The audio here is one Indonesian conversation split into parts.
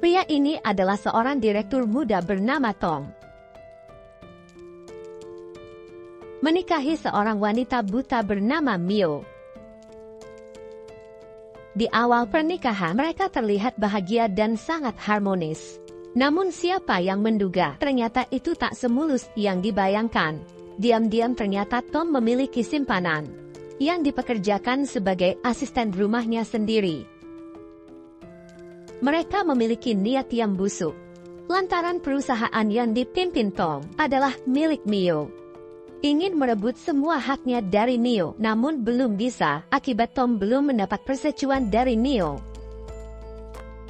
Pria ini adalah seorang direktur muda bernama Tom. Menikahi seorang wanita buta bernama Mio. Di awal pernikahan mereka terlihat bahagia dan sangat harmonis. Namun siapa yang menduga ternyata itu tak semulus yang dibayangkan. Diam-diam ternyata Tom memiliki simpanan yang dipekerjakan sebagai asisten rumahnya sendiri. Mereka memiliki niat yang busuk, lantaran perusahaan yang dipimpin Tom adalah milik Mio. Ingin merebut semua haknya dari Mio, namun belum bisa akibat Tom belum mendapat persetujuan dari Mio.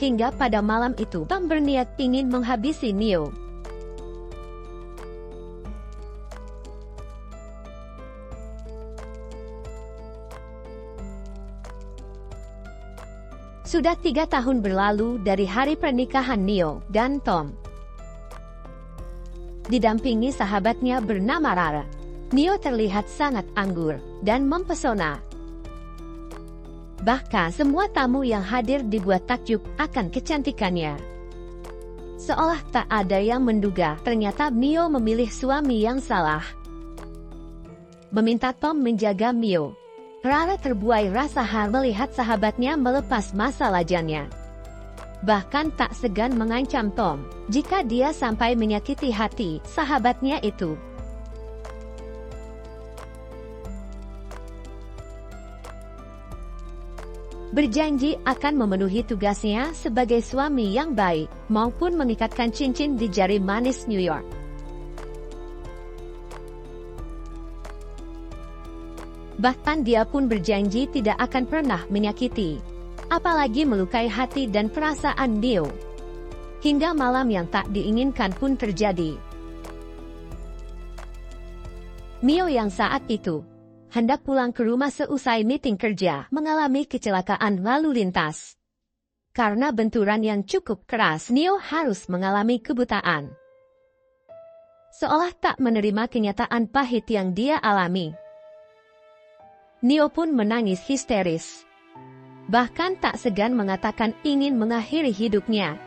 Hingga pada malam itu Tom berniat ingin menghabisi Mio. Sudah 3 tahun berlalu dari hari pernikahan Mio dan Tom. Didampingi sahabatnya bernama Rara, Mio terlihat sangat anggur dan mempesona. Bahkan semua tamu yang hadir dibuat takjub akan kecantikannya. Seolah tak ada yang menduga ternyata Mio memilih suami yang salah. Meminta Tom menjaga Mio. Rara terbuai rasa melihat sahabatnya melepas masa lajangnya. Bahkan tak segan mengancam Tom jika dia sampai menyakiti hati sahabatnya itu. Berjanji akan memenuhi tugasnya sebagai suami yang baik, maupun mengikatkan cincin di jari manis New York. Bahkan dia pun berjanji tidak akan pernah menyakiti, apalagi melukai hati dan perasaan Mio. Hingga malam yang tak diinginkan pun terjadi. Mio yang saat itu hendak pulang ke rumah seusai meeting kerja mengalami kecelakaan lalu lintas. Karena benturan yang cukup keras, Mio harus mengalami kebutaan. Seolah tak menerima kenyataan pahit yang dia alami, Mio pun menangis histeris. Bahkan tak segan mengatakan ingin mengakhiri hidupnya.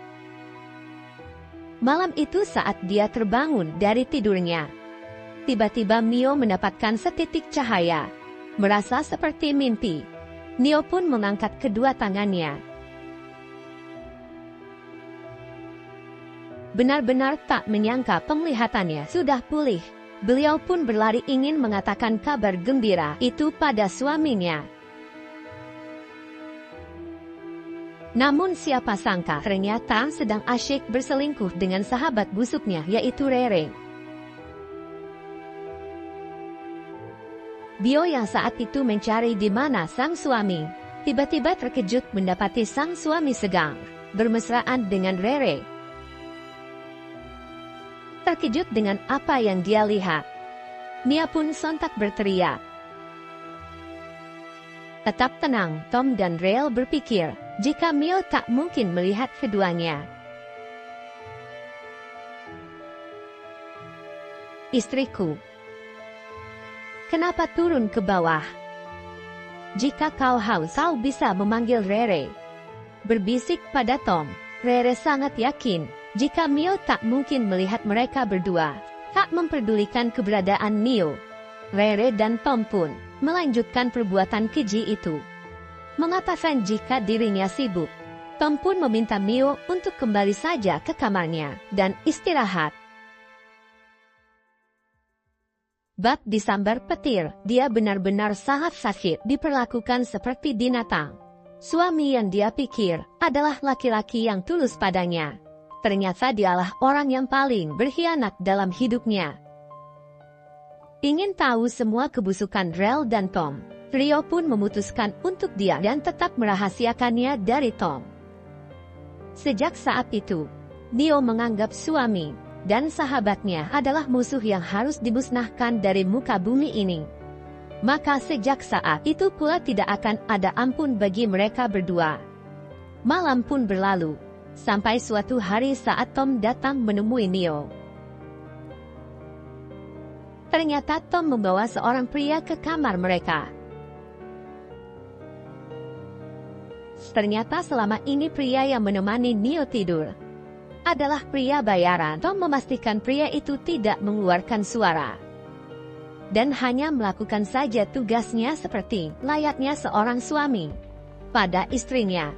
Malam itu saat dia terbangun dari tidurnya, tiba-tiba Mio mendapatkan setitik cahaya. Merasa seperti mimpi, Mio pun mengangkat kedua tangannya. Benar-benar tak menyangka penglihatannya sudah pulih. Beliau pun berlari ingin mengatakan kabar gembira itu pada suaminya. Namun siapa sangka ternyata sedang asyik berselingkuh dengan sahabat busuknya yaitu Rere. Mio yang saat itu mencari di mana sang suami, tiba-tiba terkejut mendapati sang suami sedang bermesraan dengan Rere. Terkejut dengan apa yang dia lihat, Mia pun sontak berteriak. Tetap tenang, Tom dan Rael berpikir, jika Mio tak mungkin melihat keduanya. Istriku, kenapa turun ke bawah? Jika kau haus, kau bisa memanggil Rere. Berbisik pada Tom, Rere sangat yakin jika Mio tak mungkin melihat mereka berdua, tak memperdulikan keberadaan Mio. Rere dan Tom pun melanjutkan perbuatan keji itu. Mengatakan jika dirinya sibuk, Tom pun meminta Mio untuk kembali saja ke kamarnya dan istirahat. Bab disambar petir, dia benar-benar sangat sakit, diperlakukan seperti binatang. Suami yang dia pikir adalah laki-laki yang tulus padanya, ternyata dialah orang yang paling berkhianat dalam hidupnya. Ingin tahu semua kebusukan Rael dan Tom, Rio pun memutuskan untuk diam dan tetap merahasiakannya dari Tom. Sejak saat itu, Mio menganggap suami dan sahabatnya adalah musuh yang harus dimusnahkan dari muka bumi ini. Maka sejak saat itu pula tidak akan ada ampun bagi mereka berdua. Malam pun berlalu, sampai suatu hari saat Tom datang menemui Mio. Ternyata Tom membawa seorang pria ke kamar mereka. Ternyata selama ini pria yang menemani Mio tidur adalah pria bayaran. Tom memastikan pria itu tidak mengeluarkan suara dan hanya melakukan saja tugasnya seperti layaknya seorang suami pada istrinya.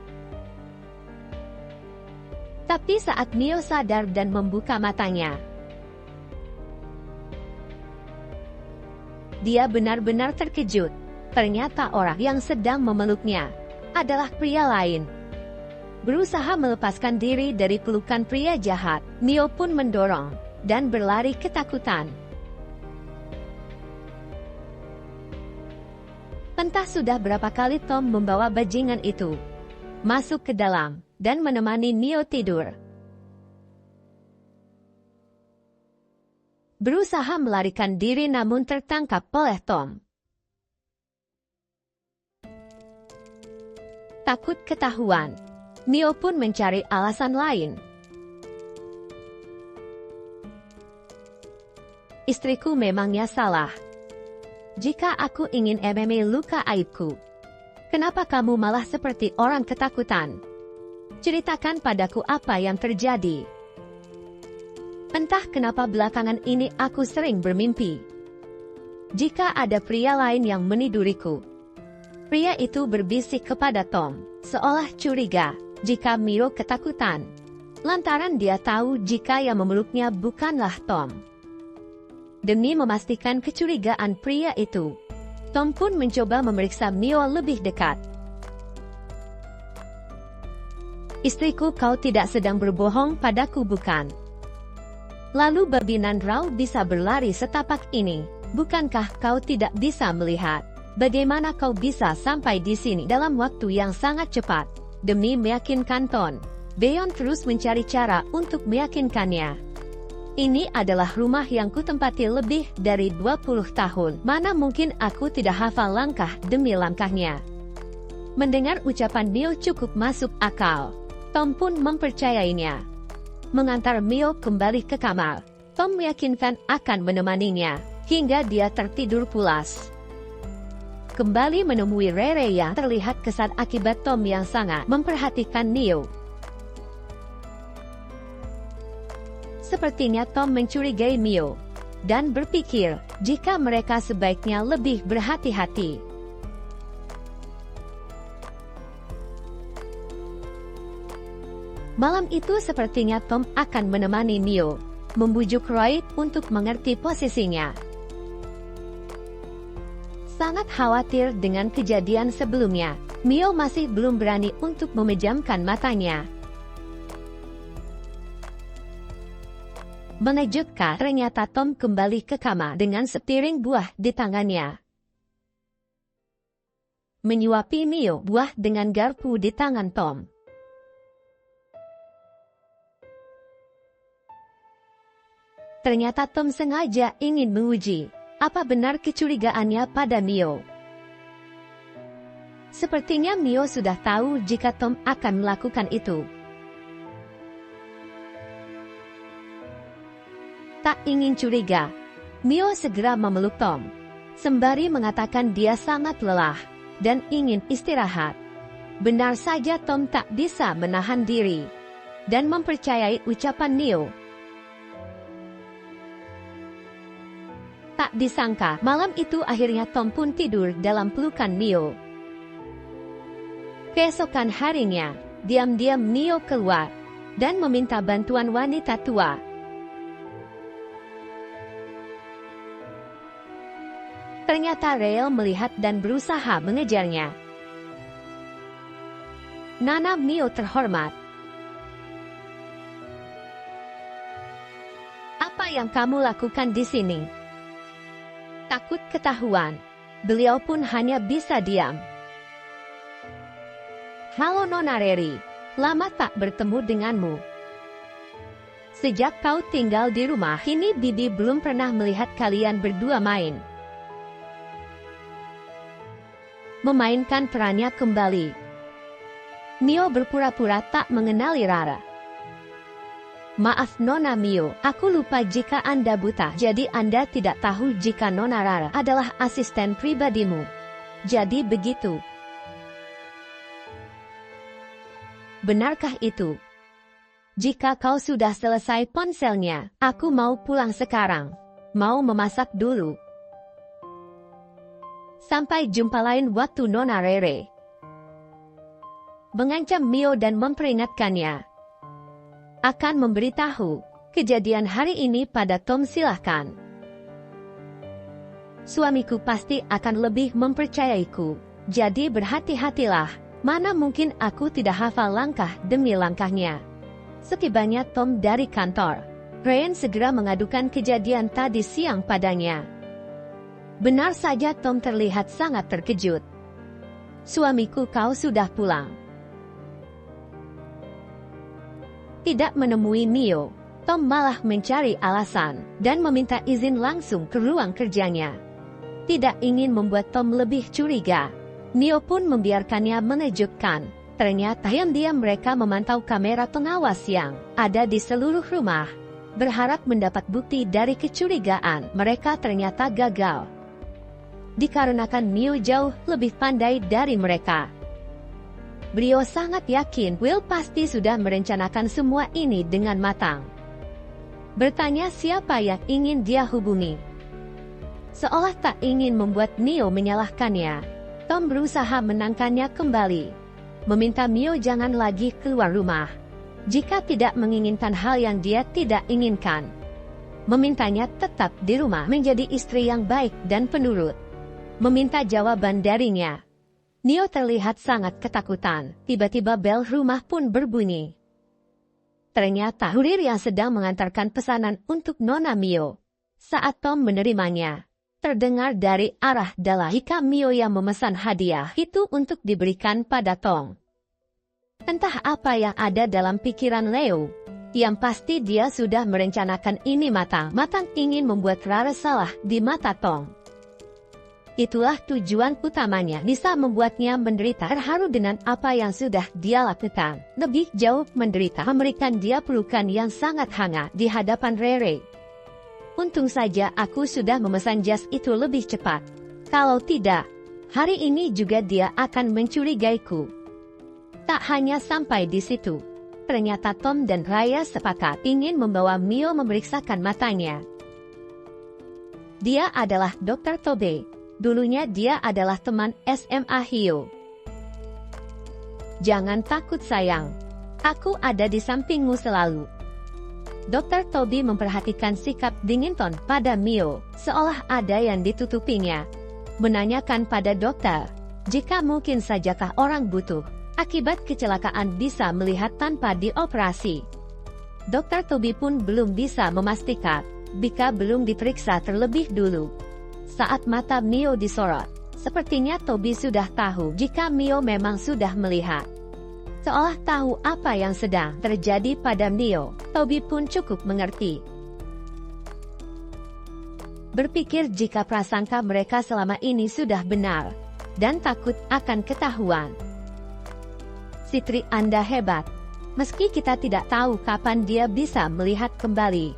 Tapi saat Mio sadar dan membuka matanya, dia benar-benar terkejut. Ternyata orang yang sedang memeluknya adalah pria lain. Berusaha melepaskan diri dari pelukan pria jahat, Mio pun mendorong dan berlari ketakutan. Entah sudah berapa kali Tom membawa bajingan itu masuk ke dalam dan menemani Mio tidur. Berusaha melarikan diri namun tertangkap oleh Tom. Takut ketahuan, Mio pun mencari alasan lain. Istriku memangnya salah. Jika aku ingin luka aibku, kenapa kamu malah seperti orang ketakutan? Ceritakan padaku apa yang terjadi. Entah kenapa belakangan ini aku sering bermimpi jika ada pria lain yang meniduriku. Pria itu berbisik kepada Tom, seolah curiga jika Mio ketakutan, lantaran dia tahu jika yang memeluknya bukanlah Tom. Demi memastikan kecurigaan pria itu, Tom pun mencoba memeriksa Mio lebih dekat. Istriku, kau tidak sedang berbohong padaku, bukan? Lalu babi Nandrau bisa berlari setapak ini, bukankah kau tidak bisa melihat? Bagaimana kau bisa sampai di sini dalam waktu yang sangat cepat? Demi meyakinkan Tom, Beon terus mencari cara untuk meyakinkannya. Ini adalah rumah yang kutempati lebih dari 20 tahun. Mana mungkin aku tidak hafal langkah demi langkahnya. Mendengar ucapan Mio cukup masuk akal, Tom pun mempercayainya. Mengantar Mio kembali ke kamar, Tom meyakinkan akan menemaninya hingga dia tertidur pulas. Kembali menemui Rere yang terlihat kesal akibat Tom yang sangat memperhatikan Mio. Sepertinya Tom mencurigai Mio dan berpikir jika mereka sebaiknya lebih berhati-hati. Malam itu sepertinya Tom akan menemani Mio, membujuk Roy untuk mengerti posisinya. Sangat khawatir dengan kejadian sebelumnya, Mio masih belum berani untuk memejamkan matanya. Mengejutkan, ternyata Tom kembali ke kamar dengan sepiring buah di tangannya. Menyuapi Mio buah dengan garpu di tangan Tom. Ternyata Tom sengaja ingin menguji apa benar kecurigaannya pada Mio. Sepertinya Mio sudah tahu jika Tom akan melakukan itu. Tak ingin curiga, Mio segera memeluk Tom, sembari mengatakan dia sangat lelah dan ingin istirahat. Benar saja Tom tak bisa menahan diri dan mempercayai ucapan Mio. Tak disangka, malam itu akhirnya Tom pun tidur dalam pelukan Mio. Keesokan harinya, diam-diam Mio keluar dan meminta bantuan wanita tua. Ternyata Rael melihat dan berusaha mengejarnya. Nana Mio terhormat. Apa yang kamu lakukan di sini? Takut ketahuan, beliau pun hanya bisa diam. Halo Nona Reri, lama tak bertemu denganmu. Sejak kau tinggal di rumah ini, Bibi belum pernah melihat kalian berdua main. Memainkan perannya kembali. Mio berpura-pura tak mengenali Rara. Maaf Nona Mio, aku lupa jika Anda buta. Jadi Anda tidak tahu jika Nona Rara adalah asisten pribadimu. Jadi begitu. Benarkah itu? Jika kau sudah selesai ponselnya, aku mau pulang sekarang. Mau memasak dulu. Sampai jumpa lain waktu, Nona Rere. Mengancam Mio dan memperingatkannya akan memberitahu kejadian hari ini pada Tom. Silahkan. Suamiku pasti akan lebih mempercayaiku. Jadi berhati-hatilah. Mana mungkin aku tidak hafal langkah demi langkahnya. Setibanya Tom dari kantor, Ryan segera mengadukan kejadian tadi siang padanya. Benar saja, Tom terlihat sangat terkejut. Suamiku, kau sudah pulang. Tidak menemui Mio, Tom malah mencari alasan dan meminta izin langsung ke ruang kerjanya. Tidak ingin membuat Tom lebih curiga, Mio pun membiarkannya menejutkan. Ternyata diam-diam mereka memantau kamera pengawas yang ada di seluruh rumah. Berharap mendapat bukti dari kecurigaan, mereka ternyata gagal. Dikarenakan Mio jauh lebih pandai dari mereka. Beliau sangat yakin Will pasti sudah merencanakan semua ini dengan matang. Bertanya siapa yang ingin dia hubungi. Seolah tak ingin membuat Mio menyalahkannya, Tom berusaha menangkannya kembali. Meminta Mio jangan lagi keluar rumah jika tidak menginginkan hal yang dia tidak inginkan. Memintanya tetap di rumah menjadi istri yang baik dan penurut. Meminta jawaban darinya. Mio terlihat sangat ketakutan. Tiba-tiba bel rumah pun berbunyi. Ternyata kurir yang sedang mengantarkan pesanan untuk Nona Mio. Saat Tom menerimanya, terdengar dari arah dalam jika Mio yang memesan hadiah itu untuk diberikan pada Tom. Entah apa yang ada dalam pikiran Leo. Yang pasti dia sudah merencanakan ini matang-matang, ingin membuat Rara salah di mata Tom. Itulah tujuan utamanya, bisa membuatnya menderita terharu dengan apa yang sudah dia lakukan. Lebih jauh menderita, memberikan dia pelukan yang sangat hangat di hadapan Rere. Untung saja aku sudah memesan jas itu lebih cepat. Kalau tidak, hari ini juga dia akan mencurigaiku. Tak hanya sampai di situ. Ternyata Tom dan Raya sepakat ingin membawa Mio memeriksakan matanya. Dia adalah Dr. Tobe. Dulunya dia adalah teman SMA Hio. Jangan takut sayang. Aku ada di sampingmu selalu. Dr. Toby memperhatikan sikap dingin Tom pada Mio, seolah ada yang ditutupinya. Menanyakan pada dokter, jika mungkin sajakah orang butuh akibat kecelakaan bisa melihat tanpa dioperasi. Dr. Toby pun belum bisa memastikan, jika belum diperiksa terlebih dulu. Saat mata Mio disorot, sepertinya Toby sudah tahu jika Mio memang sudah melihat. Seolah tahu apa yang sedang terjadi pada Mio, Toby pun cukup mengerti. Berpikir jika prasangka mereka selama ini sudah benar, dan takut akan ketahuan. Sitri Anda hebat, meski kita tidak tahu kapan dia bisa melihat kembali.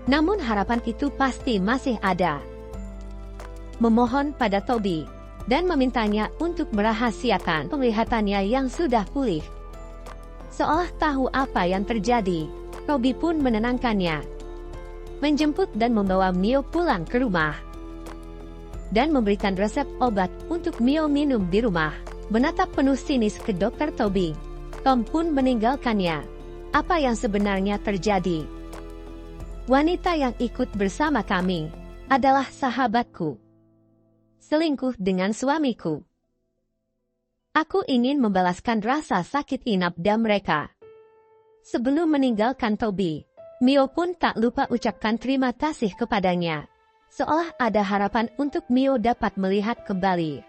Namun harapan itu pasti masih ada. Memohon pada Toby dan memintanya untuk merahasiakan penglihatannya yang sudah pulih. Seolah tahu apa yang terjadi, Toby pun menenangkannya. Menjemput dan membawa Mio pulang ke rumah. Dan memberikan resep obat untuk Mio minum di rumah. Menatap penuh sinis ke Dr. Toby. Tom pun meninggalkannya. Apa yang sebenarnya terjadi? Wanita yang ikut bersama kami adalah sahabatku. Selingkuh dengan suamiku. Aku ingin membalaskan rasa sakit inapda mereka. Sebelum meninggalkan Toby, Mio pun tak lupa ucapkan terima kasih kepadanya. Seolah ada harapan untuk Mio dapat melihat kembali.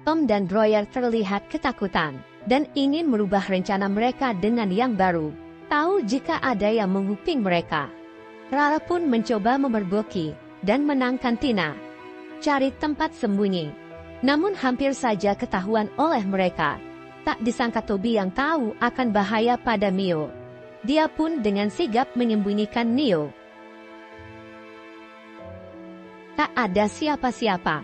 Tom dan Royer terlihat ketakutan dan ingin merubah rencana mereka dengan yang baru. Tahu jika ada yang menguping mereka. Rara pun mencoba memergoki dan menangkan Tina. Cari tempat sembunyi. Namun hampir saja ketahuan oleh mereka. Tak disangka Toby yang tahu akan bahaya pada Mio. Dia pun dengan sigap menyembunyikan Mio. Tak ada siapa-siapa.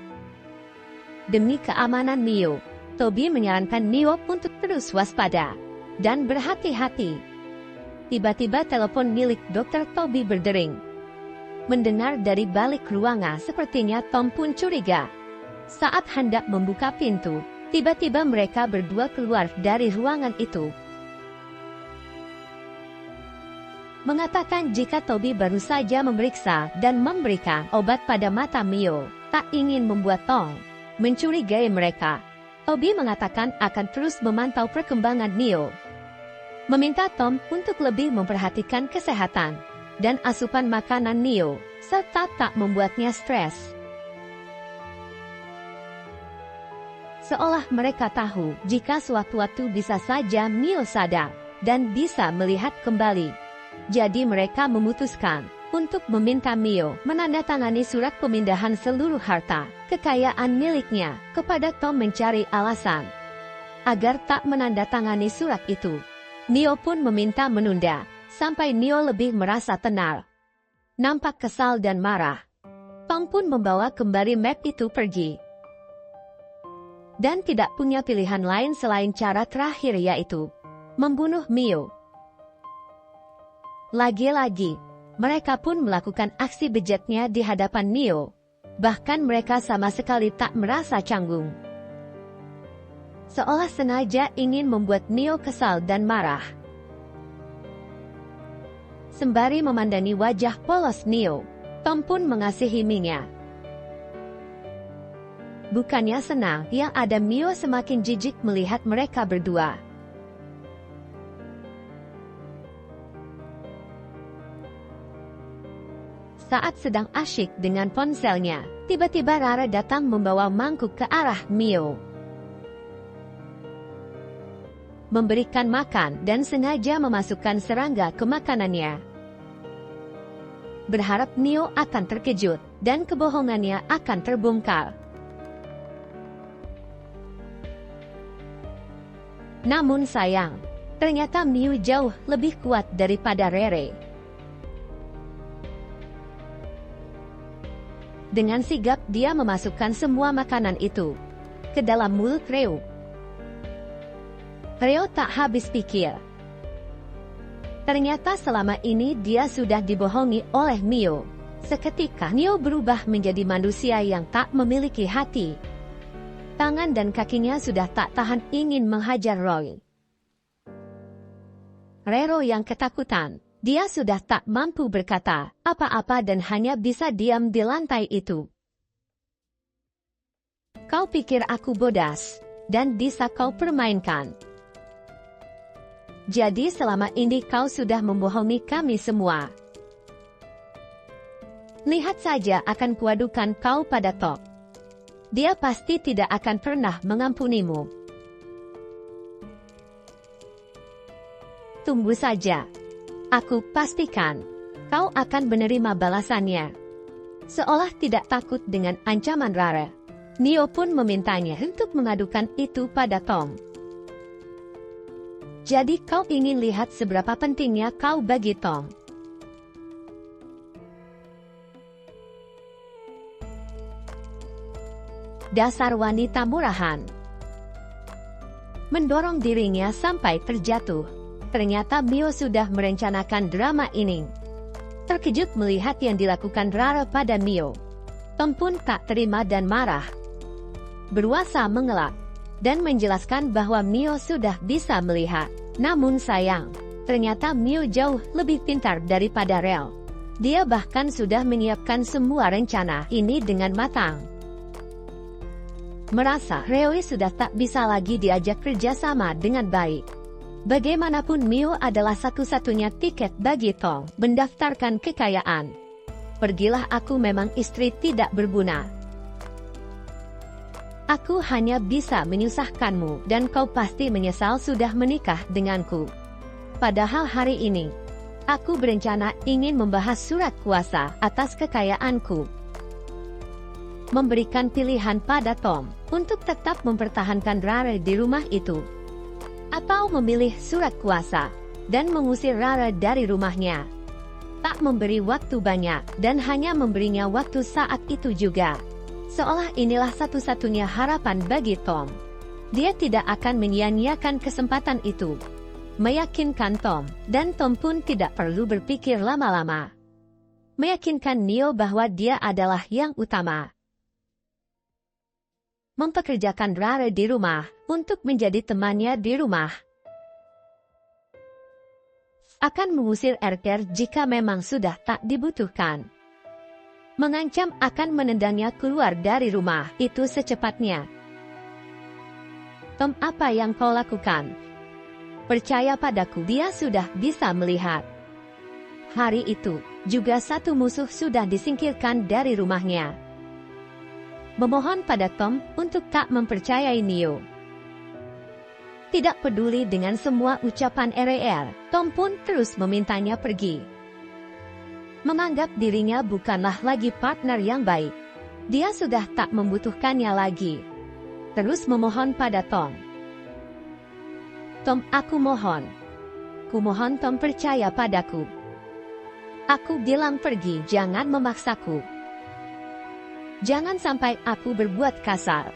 Demi keamanan Mio, Toby menyarankan Neo untuk terus waspada dan berhati-hati. Tiba-tiba telepon milik Dr. Toby berdering. Mendengar dari balik ruangan, sepertinya Tom pun curiga. Saat hendak membuka pintu, tiba-tiba mereka berdua keluar dari ruangan itu. Mengatakan jika Toby baru saja memeriksa dan memberikan obat pada mata Mio, tak ingin membuat Tom mencurigai mereka. Toby mengatakan akan terus memantau perkembangan Mio. Meminta Tom untuk lebih memperhatikan kesehatan dan asupan makanan Mio, serta tak membuatnya stres. Seolah mereka tahu jika suatu-waktu bisa saja Mio sadar dan bisa melihat kembali. Jadi mereka memutuskan untuk meminta Mio menandatangani surat pemindahan seluruh harta kekayaan miliknya kepada Tom mencari alasan agar tak menandatangani surat itu. Mio pun meminta menunda sampai Mio lebih merasa tenang. Nampak kesal dan marah. Tom pun membawa kembali map itu pergi. Dan tidak punya pilihan lain selain cara terakhir, yaitu membunuh Mio. Lagi-lagi, mereka pun melakukan aksi bejatnya di hadapan Mio. Bahkan mereka sama sekali tak merasa canggung. Seolah sengaja ingin membuat Mio kesal dan marah. Sembari memandangi wajah polos Mio, Tom pun mengasihi Mia. Bukannya senang, yang ada Mio semakin jijik melihat mereka berdua. Saat sedang asyik dengan ponselnya, tiba-tiba Rara datang membawa mangkuk ke arah Mio. Memberikan makan dan sengaja memasukkan serangga ke makanannya. Berharap Mio akan terkejut dan kebohongannya akan terbongkar. Namun sayang, ternyata Mio jauh lebih kuat daripada Rere. Dengan sigap dia memasukkan semua makanan itu ke dalam mulut Reo. Reo tak habis pikir. Ternyata selama ini dia sudah dibohongi oleh Mio. Seketika Mio berubah menjadi manusia yang tak memiliki hati. Tangan dan kakinya sudah tak tahan ingin menghajar Roy. Rero yang ketakutan. Dia sudah tak mampu berkata apa-apa dan hanya bisa diam di lantai itu. Kau pikir aku bodas dan bisa kau permainkan. Jadi selama ini kau sudah membohongi kami semua. Lihat saja akan kuadukan kau pada Top. Dia pasti tidak akan pernah mengampunimu. Tunggu saja. Aku pastikan, kau akan menerima balasannya. Seolah tidak takut dengan ancaman Rara, Mio pun memintanya untuk mengadukan itu pada Tom. Jadi kau ingin lihat seberapa pentingnya kau bagi Tom? Dasar wanita murahan. Mendorong dirinya sampai terjatuh. Ternyata Mio sudah merencanakan drama ini. Terkejut melihat yang dilakukan Rara pada Mio, Tom pun tak terima dan marah. Berusaha mengelak dan menjelaskan bahwa Mio sudah bisa melihat. Namun sayang, ternyata Mio jauh lebih pintar daripada Rel. Dia bahkan sudah menyiapkan semua rencana ini dengan matang. Merasa Reo sudah tak bisa lagi diajak kerjasama dengan baik. Bagaimanapun Mio adalah satu-satunya tiket bagi Tom mendaftarkan kekayaan. Pergilah, aku memang istri tidak berguna. Aku hanya bisa menyusahkanmu dan kau pasti menyesal sudah menikah denganku. Padahal hari ini, aku berencana ingin membahas surat kuasa atas kekayaanku. Memberikan pilihan pada Tom untuk tetap mempertahankan Rara di rumah itu. Atau memilih surat kuasa dan mengusir Rara dari rumahnya. Tak memberi waktu banyak dan hanya memberinya waktu saat itu juga. Seolah inilah satu-satunya harapan bagi Tom. Dia tidak akan menyia-nyiakan kesempatan itu. Meyakinkan Tom, dan Tom pun tidak perlu berpikir lama-lama. Meyakinkan Neo bahwa dia adalah yang utama. Mempekerjakan Rara di rumah, untuk menjadi temannya di rumah. Akan mengusir Erker jika memang sudah tak dibutuhkan. Mengancam akan menendangnya keluar dari rumah itu secepatnya. Tom, apa yang kau lakukan? Percaya padaku, dia sudah bisa melihat. Hari itu, juga satu musuh sudah disingkirkan dari rumahnya. Memohon pada Tom untuk tak mempercayai Neo. Tidak peduli dengan semua ucapan RR, Tom pun terus memintanya pergi. Menganggap dirinya bukanlah lagi partner yang baik. Dia sudah tak membutuhkannya lagi. Terus memohon pada Tom. Tom, aku mohon. Kumohon Tom percaya padaku. Aku bilang pergi, jangan memaksaku. Jangan sampai aku berbuat kasar.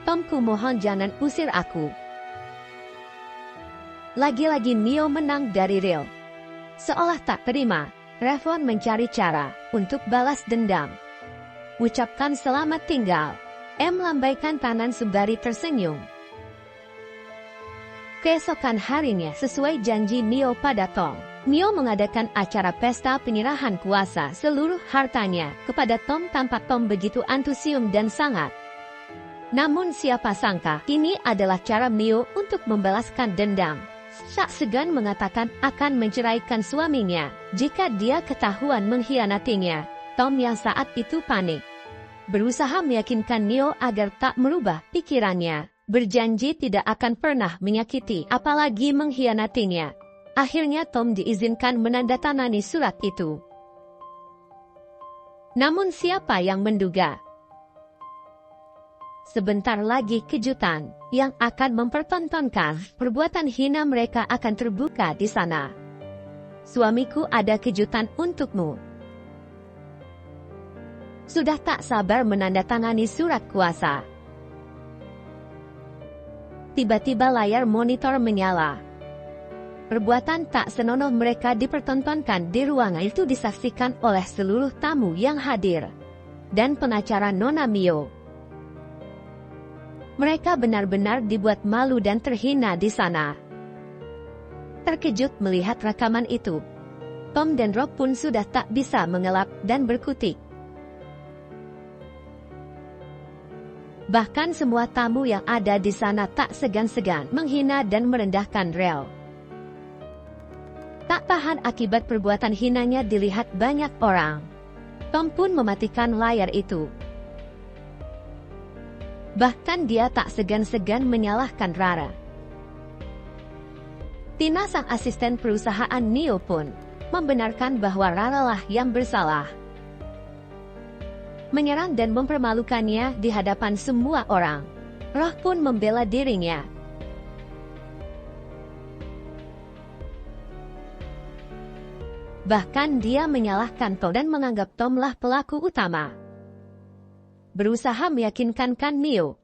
Tom, kumohon jangan usir aku. Lagi-lagi Neo menang dari Ril. Seolah tak terima, Revon mencari cara untuk balas dendam. Ucapkan selamat tinggal. Lambaikan tangan sembari tersenyum. Keesokan harinya sesuai janji Neo pada Tom, Neo mengadakan acara pesta penyerahan kuasa seluruh hartanya kepada Tom tanpa Tom begitu antusias dan sangat. Namun siapa sangka, ini adalah cara Neo untuk membalaskan dendam. Tak segan mengatakan akan menceraikan suaminya jika dia ketahuan mengkhianatinya. Tom yang saat itu panik, berusaha meyakinkan Neo agar tak merubah pikirannya. Berjanji tidak akan pernah menyakiti apalagi mengkhianatinya. Akhirnya Tom diizinkan menandatangani surat itu. Namun siapa yang menduga? Sebentar lagi kejutan yang akan mempertontonkan perbuatan hina mereka akan terbuka di sana. Suamiku, ada kejutan untukmu. Sudah tak sabar menandatangani surat kuasa. Tiba-tiba layar monitor menyala. Perbuatan tak senonoh mereka dipertontonkan di ruangan itu disaksikan oleh seluruh tamu yang hadir dan pengacara Nona Mio. Mereka benar-benar dibuat malu dan terhina di sana. Terkejut melihat rekaman itu, Tom dan Rob pun sudah tak bisa mengelak dan berkutik. Bahkan semua tamu yang ada di sana tak segan-segan menghina dan merendahkan Rel. Tak tahan akibat perbuatan hinanya dilihat banyak orang, Tom pun mematikan layar itu. Bahkan dia tak segan-segan menyalahkan Rara. Tina, sang asisten perusahaan Neo, pun membenarkan bahwa Rara lah yang bersalah. Menyerang dan mempermalukannya di hadapan semua orang. Roh pun membela dirinya. Bahkan dia menyalahkan Tom dan menganggap Tom lah pelaku utama. Berusaha meyakinkan Neo,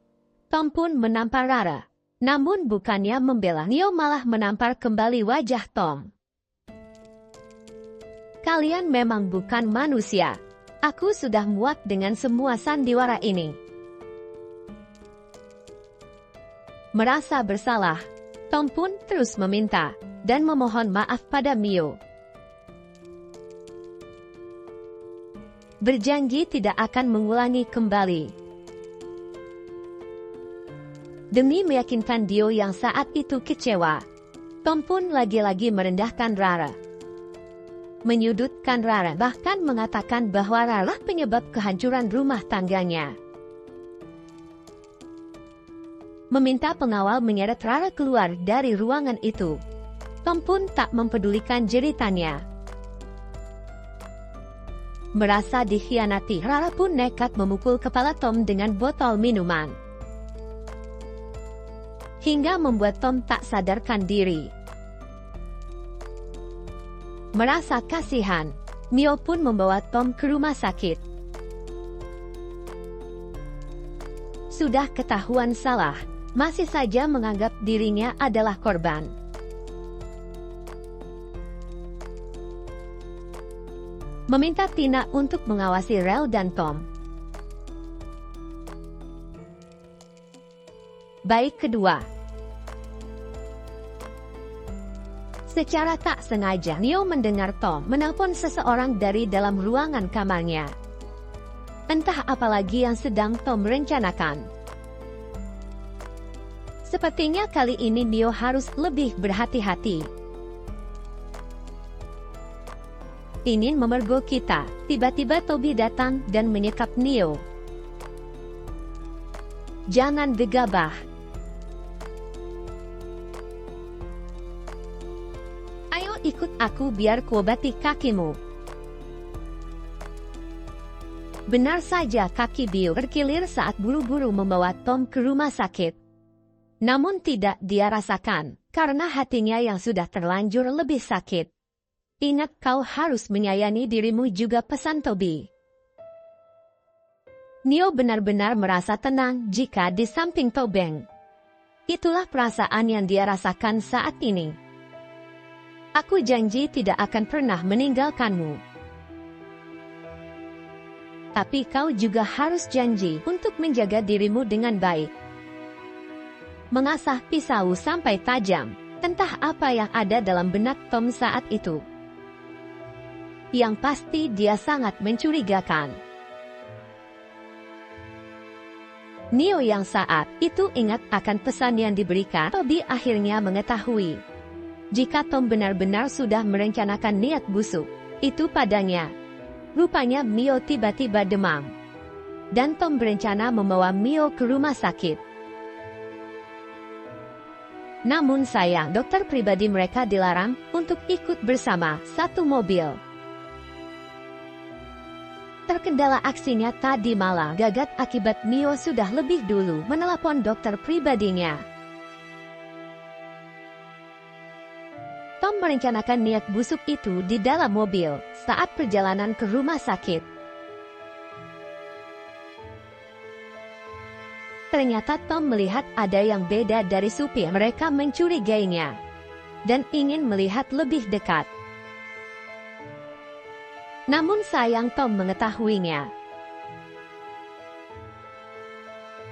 Tom pun menampar Rara. Namun bukannya membela Neo, malah menampar kembali wajah Tom. Kalian memang bukan manusia. Aku sudah muak dengan semua sandiwara ini. Merasa bersalah, Tom pun terus meminta dan memohon maaf pada Mio. Berjanji tidak akan mengulangi kembali. Demi meyakinkan Dio yang saat itu kecewa, Tom pun lagi-lagi merendahkan Rara. Menyudutkan Rara, bahkan mengatakan bahwa Rara penyebab kehancuran rumah tangganya. Meminta pengawal menyeret Rara keluar dari ruangan itu. Tom pun tak mempedulikan jeritannya. Merasa dikhianati, Rara pun nekat memukul kepala Tom dengan botol minuman. Hingga membuat Tom tak sadarkan diri. Merasa kasihan, Mio pun membawa Tom ke rumah sakit. sudah ketahuan salah, masih saja menganggap dirinya adalah korban. Meminta Tina untuk mengawasi Rel dan Tom. Baik kedua. Secara tak sengaja, Neo mendengar Tom menelpon seseorang dari dalam ruangan kamarnya. Entah apalagi yang sedang Tom rencanakan. Sepertinya kali ini Neo harus lebih berhati-hati. Ingin memergoki kita, tiba-tiba Toby datang dan menyekap Neo. Jangan gegabah. Ayo ikut aku biar kuobati kakimu. Benar saja kaki Bill berkilir saat buru-buru membawa Tom ke rumah sakit. Namun tidak dia rasakan, karena hatinya yang sudah terlanjur lebih sakit. Ingat kau harus menyayangi dirimu juga, pesan Toby. Neo benar-benar merasa tenang jika di samping Tobeng. Itulah perasaan yang dia rasakan saat ini. Aku janji tidak akan pernah meninggalkanmu. Tapi kau juga harus janji untuk menjaga dirimu dengan baik. Mengasah pisau sampai tajam, entah apa yang ada dalam benak Tom saat itu. Yang pasti dia sangat mencurigakan. Neo yang saat itu ingat akan pesan yang diberikan Toby akhirnya mengetahui. Jika Tom benar-benar sudah merencanakan niat busuk itu padanya. Rupanya Mio tiba-tiba demam. Dan Tom berencana membawa Mio ke rumah sakit. Namun sayang, dokter pribadi mereka dilarang untuk ikut bersama satu mobil. Terkendala aksinya tadi malam gagal akibat Mio sudah lebih dulu menelpon dokter pribadinya. Tom merencanakan niat busuk itu di dalam mobil saat perjalanan ke rumah sakit. Ternyata Tom melihat ada yang beda dari supir. Mereka mencurigainya dan ingin melihat lebih dekat. Namun sayang Tom mengetahuinya.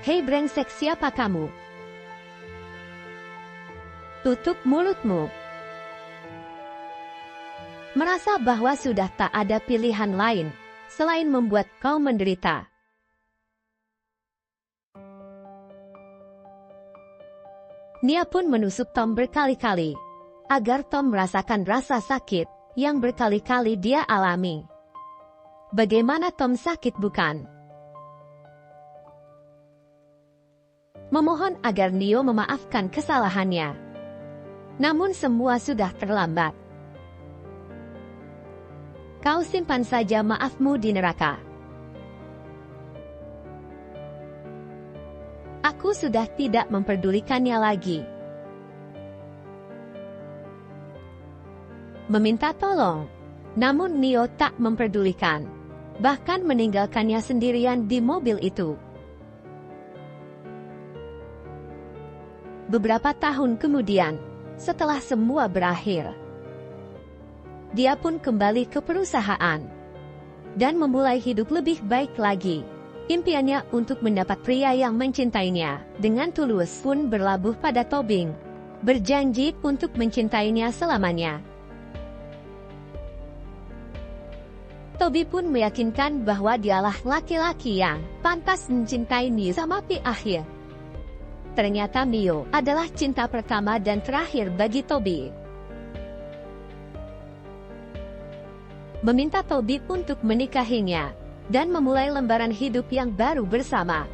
Hei brengsek, siapa kamu? Tutup mulutmu. Merasa bahwa sudah tak ada pilihan lain selain membuat kau menderita. Nia pun menusuk Tom berkali-kali, agar Tom merasakan rasa sakit yang berkali-kali dia alami. Bagaimana Tom sakit bukan? Memohon agar Neo memaafkan kesalahannya. Namun semua sudah terlambat. Kau simpan saja maafmu di neraka. Aku sudah tidak memperdulikannya lagi. Meminta tolong. Namun Neo tak memperdulikan. Bahkan meninggalkannya sendirian di mobil itu. Beberapa tahun kemudian, setelah semua berakhir, dia pun kembali ke perusahaan dan memulai hidup lebih baik lagi. Impiannya untuk mendapat pria yang mencintainya dengan tulus pun berlabuh pada Tobing, berjanji untuk mencintainya selamanya. Toby pun meyakinkan bahwa dialah laki-laki yang pantas mencintai Neo sampai akhir. Ternyata Neo adalah cinta pertama dan terakhir bagi Toby. Meminta Toby untuk menikahinya dan memulai lembaran hidup yang baru bersama.